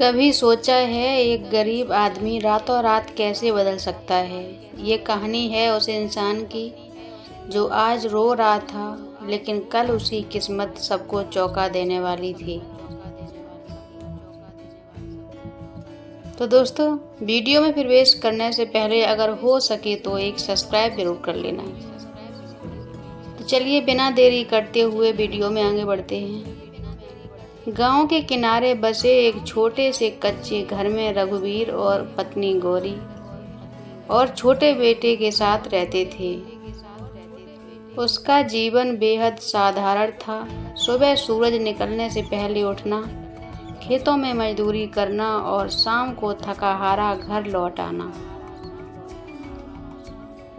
कभी सोचा है एक गरीब आदमी रातों रात कैसे बदल सकता है। ये कहानी है उस इंसान की जो आज रो रहा था, लेकिन कल उसकी किस्मत सबको चौंका देने वाली थी। तो दोस्तों, वीडियो में प्रवेश करने से पहले अगर हो सके तो एक सब्सक्राइब जरूर कर लेना। तो चलिए बिना देरी करते हुए वीडियो में आगे बढ़ते हैं। गांव के किनारे बसे एक छोटे से कच्चे घर में रघुवीर और पत्नी गौरी और छोटे बेटे के साथ रहते थे। उसका जीवन बेहद साधारण था। सुबह सूरज निकलने से पहले उठना, खेतों में मजदूरी करना और शाम को थका हारा घर लौट आना।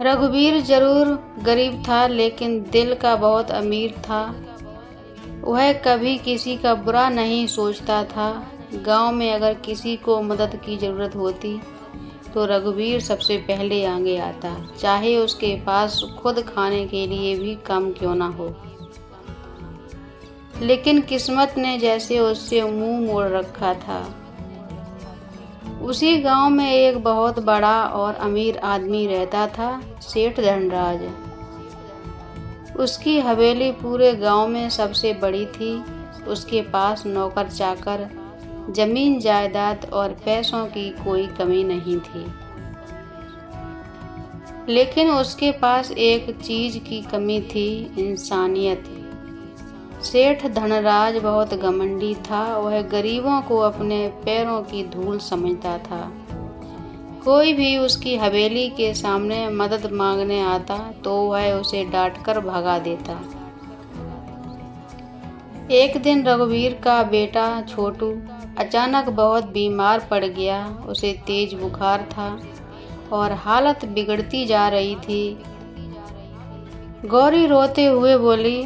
रघुवीर जरूर गरीब था, लेकिन दिल का बहुत अमीर था। वह कभी किसी का बुरा नहीं सोचता था। गांव में अगर किसी को मदद की ज़रूरत होती तो रघुवीर सबसे पहले आगे आता, चाहे उसके पास खुद खाने के लिए भी कम क्यों ना हो। लेकिन किस्मत ने जैसे उससे मुंह मोड़ रखा था। उसी गांव में एक बहुत बड़ा और अमीर आदमी रहता था, सेठ धनराज। उसकी हवेली पूरे गांव में सबसे बड़ी थी। उसके पास नौकर चाकर, जमीन जायदाद और पैसों की कोई कमी नहीं थी। लेकिन उसके पास एक चीज की कमी थी, इंसानियत। सेठ धनराज बहुत घमंडी था। वह गरीबों को अपने पैरों की धूल समझता था। कोई भी उसकी हवेली के सामने मदद मांगने आता तो वह उसे डांटकर भगा देता। एक दिन रघुवीर का बेटा छोटू अचानक बहुत बीमार पड़ गया। उसे तेज बुखार था और हालत बिगड़ती जा रही थी। गौरी रोते हुए बोली,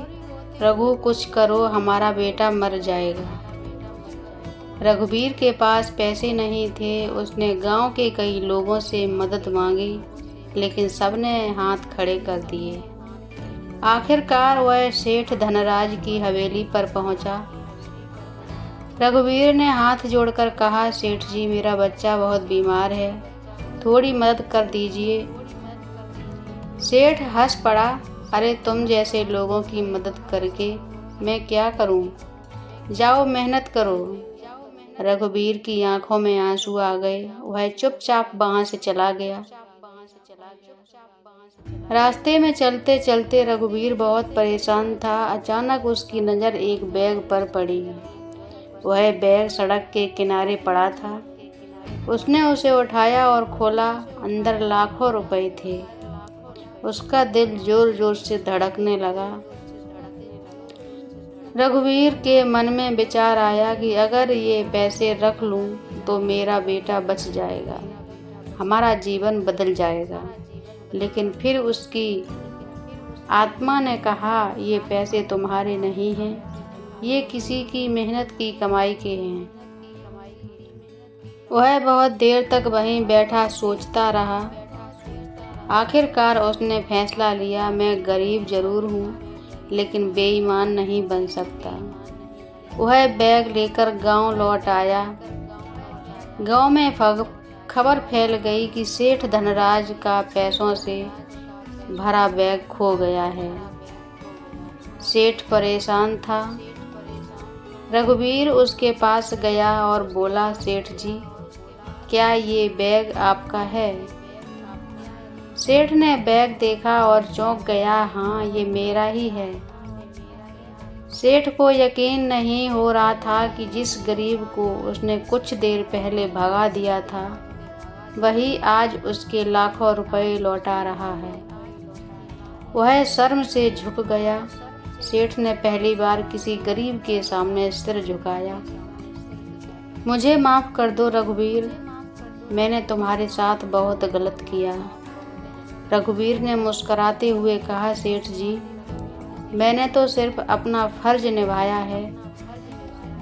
रघु कुछ करो, हमारा बेटा मर जाएगा। रघुवीर के पास पैसे नहीं थे। उसने गांव के कई लोगों से मदद मांगी, लेकिन सबने हाथ खड़े कर दिए। आखिरकार वह सेठ धनराज की हवेली पर पहुंचा। रघुवीर ने हाथ जोड़कर कहा, सेठ जी, मेरा बच्चा बहुत बीमार है, थोड़ी मदद कर दीजिए। सेठ हंस पड़ा, अरे तुम जैसे लोगों की मदद करके मैं क्या करूं? जाओ मेहनत करो। रघुवीर की आंखों में आंसू आ गए। वह चुपचाप वहां से चला गया। रास्ते में चलते चलते रघुवीर बहुत परेशान था। अचानक उसकी नज़र एक बैग पर पड़ी। वह बैग सड़क के किनारे पड़ा था। उसने उसे उठाया और खोला। अंदर लाखों रुपए थे। उसका दिल जोर जोर से धड़कने लगा। रघुवीर के मन में विचार आया कि अगर ये पैसे रख लूं तो मेरा बेटा बच जाएगा, हमारा जीवन बदल जाएगा। लेकिन फिर उसकी आत्मा ने कहा, ये पैसे तुम्हारे नहीं हैं, ये किसी की मेहनत की कमाई के हैं। वह बहुत देर तक वहीं बैठा सोचता रहा। आखिरकार उसने फैसला लिया, मैं गरीब जरूर हूँ, लेकिन बेईमान नहीं बन सकता। वह बैग लेकर गांव लौट आया। गांव में खबर फैल गई कि सेठ धनराज का पैसों से भरा बैग खो गया है। सेठ परेशान था। रघुवीर उसके पास गया और बोला, सेठ जी, क्या ये बैग आपका है? सेठ ने बैग देखा और चौंक गया, हाँ, ये मेरा ही है। सेठ को यकीन नहीं हो रहा था कि जिस गरीब को उसने कुछ देर पहले भगा दिया था, वही आज उसके लाखों रुपए लौटा रहा है। वह शर्म से झुक गया। सेठ ने पहली बार किसी गरीब के सामने सिर झुकाया। मुझे माफ़ कर दो रघुवीर, मैंने तुम्हारे साथ बहुत गलत किया। रघुवीर ने मुस्कुराते हुए कहा, सेठ जी, मैंने तो सिर्फ अपना फर्ज निभाया है।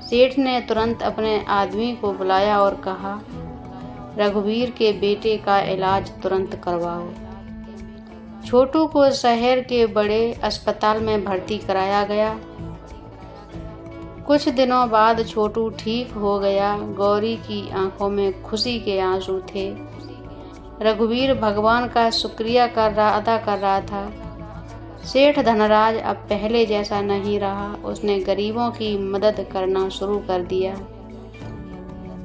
सेठ ने तुरंत अपने आदमी को बुलाया और कहा, रघुवीर के बेटे का इलाज तुरंत करवाओ। छोटू को शहर के बड़े अस्पताल में भर्ती कराया गया। कुछ दिनों बाद छोटू ठीक हो गया। गौरी की आंखों में खुशी के आंसू थे। रघुवीर भगवान का शुक्रिया अदा कर रहा था। सेठ धनराज अब पहले जैसा नहीं रहा। उसने गरीबों की मदद करना शुरू कर दिया।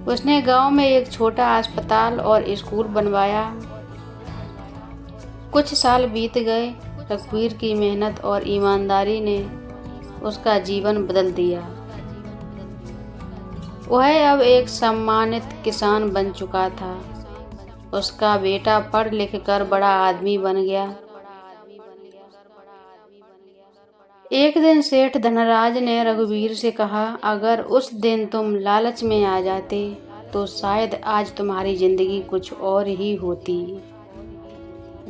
उसने गांव में एक छोटा अस्पताल और स्कूल बनवाया। कुछ साल बीत गए। रघुवीर की मेहनत और ईमानदारी ने उसका जीवन बदल दिया। वह अब एक सम्मानित किसान बन चुका था। उसका बेटा पढ़ लिख कर बड़ा आदमी बन गया। एक दिन सेठ धनराज ने रघुवीर से कहा, अगर उस दिन तुम लालच में आ जाते तो शायद आज तुम्हारी जिंदगी कुछ और ही होती।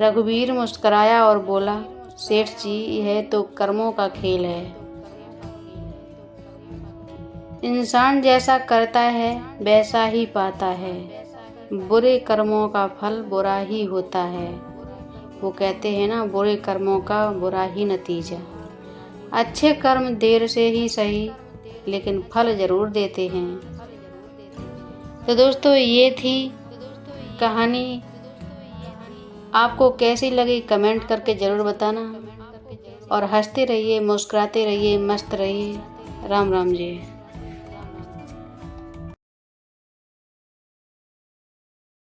रघुवीर मुस्कुराया और बोला, सेठ जी, यह तो कर्मों का खेल है। इंसान जैसा करता है वैसा ही पाता है। बुरे कर्मों का फल बुरा ही होता है। वो कहते हैं ना, बुरे कर्मों का बुरा ही नतीजा। अच्छे कर्म देर से ही सही लेकिन फल जरूर देते हैं। तो दोस्तों, ये थी कहानी। आपको कैसी लगी कमेंट करके ज़रूर बताना। और हंसते रहिए, मुस्कुराते रहिए, मस्त रहिए। राम राम जी।